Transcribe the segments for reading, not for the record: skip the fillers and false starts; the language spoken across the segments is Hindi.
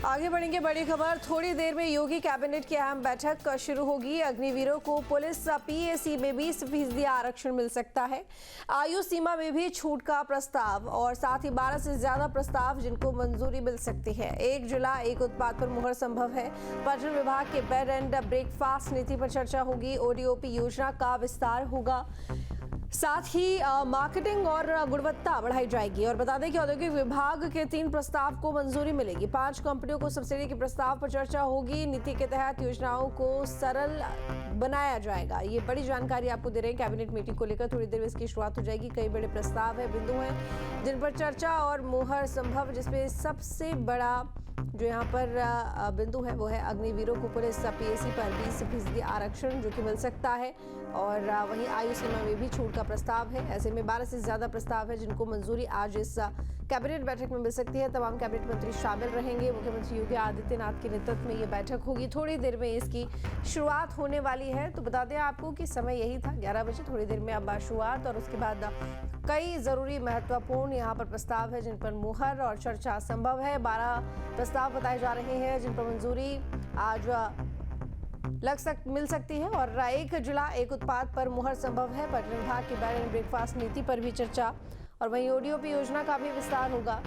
आगे बढ़ेंगे बड़ी खबर। थोड़ी देर में योगी कैबिनेट की अहम बैठक शुरू होगी। अग्निवीरों को पुलिस पीएसी में 20% आरक्षण मिल सकता है। आयु सीमा में भी छूट का प्रस्ताव और साथ ही 12 से ज्यादा प्रस्ताव जिनको मंजूरी मिल सकती है। 1 जिला 1 उत्पाद पर मुहर संभव है। पर्यटन विभाग के बेड एंड ब्रेकफास्ट नीति पर चर्चा होगी। ओडीओपी योजना का विस्तार होगा। साथ ही मार्केटिंग और गुणवत्ता बढ़ाई जाएगी। और बता दें कि औद्योगिक विभाग के 3 प्रस्ताव को मंजूरी मिलेगी। 5 कंपनियों को सब्सिडी के प्रस्ताव पर चर्चा होगी। नीति के तहत योजनाओं को सरल बनाया जाएगा। ये बड़ी जानकारी आपको दे रहे हैं। कैबिनेट मीटिंग को लेकर थोड़ी देर में इसकी शुरुआत हो जाएगी। कई बड़े प्रस्ताव है, बिंदु हैं जिन पर चर्चा और मुहर संभव, जिसमें सबसे बड़ा जो यहाँ पर बिंदु है वो है अग्निवीरों को पुलिस पीएसी पर 20% आरक्षण जो कि मिल सकता है। और वहीं आयु सीमा में भी छूट का प्रस्ताव है। ऐसे में 12 से ज्यादा प्रस्ताव है जिनको मंजूरी आज इस कैबिनेट बैठक में मिल सकती है। तमाम कैबिनेट मंत्री शामिल रहेंगे। मुख्यमंत्री योगी आदित्यनाथ के नेतृत्व में ये बैठक होगी। थोड़ी देर में इसकी शुरुआत होने वाली है। तो बता दें आपको कि समय यही था 11 बजे। थोड़ी देर में अब शुरुआत और उसके बाद कई जरूरी महत्वपूर्ण यहाँ पर प्रस्ताव है जिन पर मुहर और चर्चा संभव है। 12 प्रस्ताव बताए जा रहे हैं जिन पर मंजूरी आज मिल सकती है। और 1 जिला 1 उत्पाद पर मुहर संभव है। पर्यटन विभाग की बेड एंड ब्रेकफास्ट नीति पर भी चर्चा और वहीं ओडीओपी योजना का भी विस्तार होगा।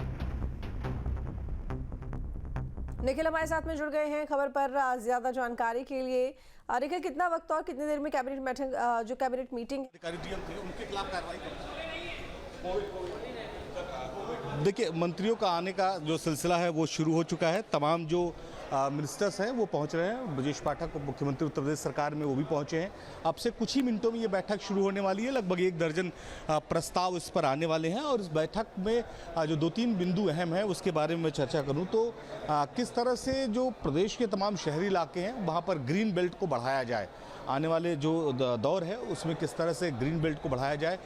निखिल हमारे साथ में जुड़ गए हैं खबर पर ज्यादा जानकारी के लिए। निखिल, कितना वक्त और कितनी देर में कैबिनेट बैठक जो कैबिनेट मीटिंग उनके खिलाफ कार्रवाई? देखिए, मंत्रियों का आने का जो सिलसिला है वो शुरू हो चुका है। तमाम जो मिनिस्टर्स हैं वो पहुंच रहे हैं। ब्रजेश पाठक मुख्यमंत्री उत्तर प्रदेश सरकार में वो भी पहुंचे हैं। अब से कुछ ही मिनटों में ये बैठक शुरू होने वाली है। लगभग 1 दर्जन प्रस्ताव इस पर आने वाले हैं। और इस बैठक में जो 2-3 बिंदु अहम हैं उसके बारे में मैं चर्चा करूं तो किस तरह से जो प्रदेश के तमाम शहरी इलाके हैं वहाँ पर ग्रीन बेल्ट को बढ़ाया जाए। आने वाले जो दौर है उसमें किस तरह से ग्रीन बेल्ट को बढ़ाया जाए,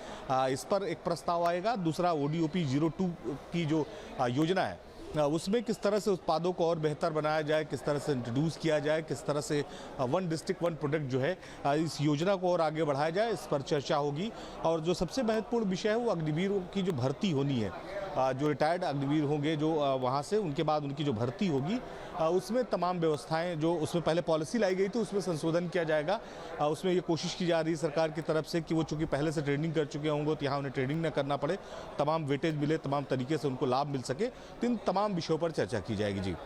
इस पर एक प्रस्ताव आएगा। दूसरा, ओडीओपी 02 की जो योजना है उसमें किस तरह से उत्पादों को और बेहतर बनाया जाए, किस तरह से इंट्रोड्यूस किया जाए, किस तरह से 1 डिस्ट्रिक्ट 1 प्रोडक्ट जो है इस योजना को और आगे बढ़ाया जाए, इस पर चर्चा होगी। और जो सबसे महत्वपूर्ण विषय है वो अग्निवीरों की जो भर्ती होनी है, जो रिटायर्ड अग्निवीर होंगे जो वहाँ से, उनके बाद उनकी जो भर्ती होगी उसमें तमाम व्यवस्थाएं जो उसमें पहले पॉलिसी लाई गई थी उसमें संशोधन किया जाएगा। उसमें ये कोशिश की जा रही है सरकार की तरफ से कि वो चूँकि पहले से ट्रेनिंग कर चुके होंगे तो यहाँ उन्हें ट्रेनिंग न करना पड़े, तमाम वेटेज मिले, तमाम तरीके से उनको लाभ मिल सके। तो इन तमाम विषयों पर चर्चा की जाएगी। जी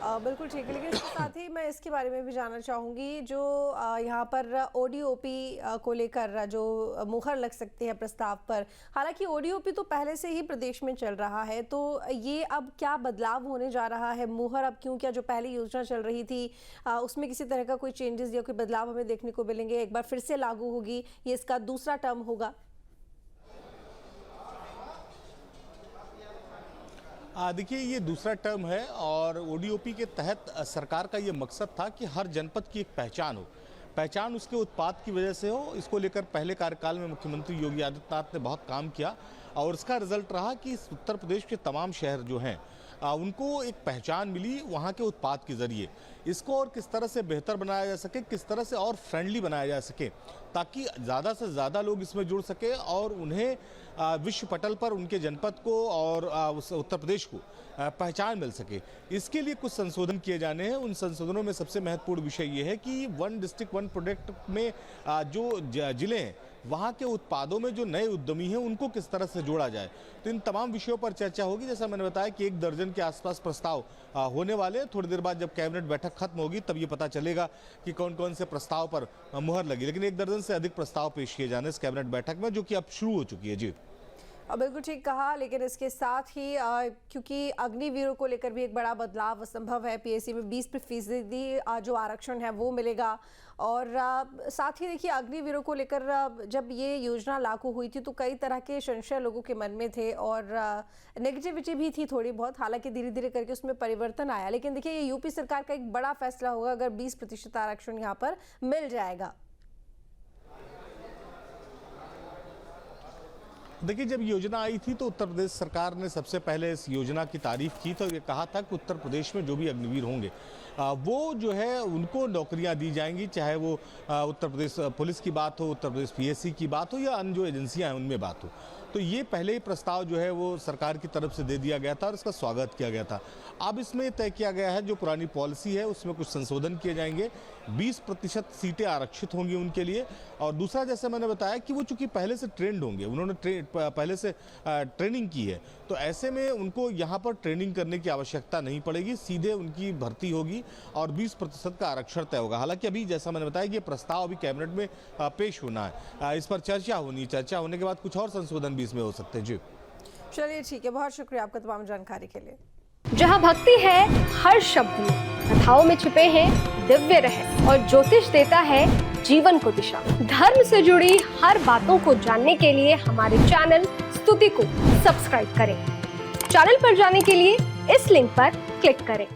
बिल्कुल ठीक है। लेकिन इसके साथ ही मैं इसके बारे में भी जानना चाहूँगी जो यहाँ पर ओडीओपी को लेकर जो मुहर लग सकती है प्रस्ताव पर। हालांकि ओडीओपी तो पहले से ही प्रदेश में चल रहा है, तो ये अब क्या बदलाव होने जा रहा है? मुहर अब क्यों, क्या जो पहली योजना चल रही थी उसमें किसी तरह का कोई चेंजेस या कोई बदलाव हमें देखने को मिलेंगे? एक बार फिर से लागू होगी, ये इसका दूसरा टर्म होगा? देखिए, ये दूसरा टर्म है और ओडीओपी के तहत सरकार का ये मकसद था कि हर जनपद की एक पहचान हो, पहचान उसके उत्पाद की वजह से हो। इसको लेकर पहले कार्यकाल में मुख्यमंत्री योगी आदित्यनाथ ने बहुत काम किया और इसका रिजल्ट रहा कि इस उत्तर प्रदेश के तमाम शहर जो हैं उनको एक पहचान मिली वहाँ के उत्पाद के ज़रिए। इसको और किस तरह से बेहतर बनाया जा सके, किस तरह से और फ्रेंडली बनाया जा सके ताकि ज़्यादा से ज़्यादा लोग इसमें जुड़ सके और उन्हें विश्व पटल पर उनके जनपद को और उस उत्तर प्रदेश को पहचान मिल सके। इसके लिए कुछ संशोधन किए जाने हैं। उन संशोधनों में सबसे महत्वपूर्ण विषय ये है कि 1 डिस्ट्रिक्ट 1 प्रोडक्ट में जो जिले हैं वहाँ के उत्पादों में जो नए उद्यमी हैं उनको किस तरह से जोड़ा जाए। तो इन तमाम विषयों पर चर्चा होगी। जैसा मैंने बताया कि 1 दर्जन के आसपास प्रस्ताव होने वाले हैं। थोड़ी देर बाद जब कैबिनेट बैठक खत्म होगी तब ये पता चलेगा कि कौन कौन से प्रस्ताव पर मुहर लगी। लेकिन 1 दर्जन से अधिक प्रस्ताव पेश किए जाने इस कैबिनेट बैठक में, जो कि अब शुरू हो चुकी है। जी बिल्कुल ठीक कहा। लेकिन इसके साथ ही क्योंकि अग्निवीरों को लेकर भी एक बड़ा बदलाव संभव है। पीएसी में 20% जो आरक्षण है वो मिलेगा। और साथ ही देखिए, अग्निवीरों को लेकर जब ये योजना लागू हुई थी तो कई तरह के संशय लोगों के मन में थे और नेगेटिविटी भी थी थोड़ी बहुत। हालांकि धीरे धीरे करके उसमें परिवर्तन आया। लेकिन देखिए, ये यूपी सरकार का एक बड़ा फैसला होगा अगर 20% आरक्षण यहाँ पर मिल जाएगा। देखिए, जब योजना आई थी तो उत्तर प्रदेश सरकार ने सबसे पहले इस योजना की तारीफ की तो ये कहा था कि उत्तर प्रदेश में जो भी अग्निवीर होंगे वो जो है उनको नौकरियां दी जाएंगी, चाहे वो उत्तर प्रदेश पुलिस की बात हो, उत्तर प्रदेश पीएसी की बात हो या अन्य जो एजेंसियां हैं उनमें बात हो। तो ये पहले ही प्रस्ताव जो है वो सरकार की तरफ से दे दिया गया था और इसका स्वागत किया गया था। अब इसमें तय किया गया है जो पुरानी पॉलिसी है उसमें कुछ संशोधन किए जाएंगे, 20% सीटें आरक्षित होंगी उनके लिए। और दूसरा, जैसे मैंने बताया कि वो चूंकि पहले से ट्रेंड होंगे, उन्होंने पहले से ट्रेनिंग की है, तो ऐसे में उनको यहाँ पर ट्रेनिंग करने की आवश्यकता नहीं पड़ेगी, सीधे उनकी भर्ती होगी और 20% का आरक्षण तय होगा। हालांकि अभी जैसा मैंने बताया कि ये प्रस्ताव अभी कैबिनेट में पेश होना है, इस पर चर्चा होनी, चर्चा होने के बाद कुछ और संशोधन भी इसमें हो सकते हैं। जी चलिए ठीक है, बहुत शुक्रिया आपका तमाम जानकारी के लिए। जहाँ भक्ति है हर शब्द में, कथाओं में छिपे हैं दिव्य रहस्य और ज्योतिष देता है जीवन को दिशा। धर्म से जुड़ी हर बातों को जानने के लिए हमारे चैनल स्तुति को सब्सक्राइब करें। चैनल पर जाने के लिए इस लिंक पर क्लिक करें।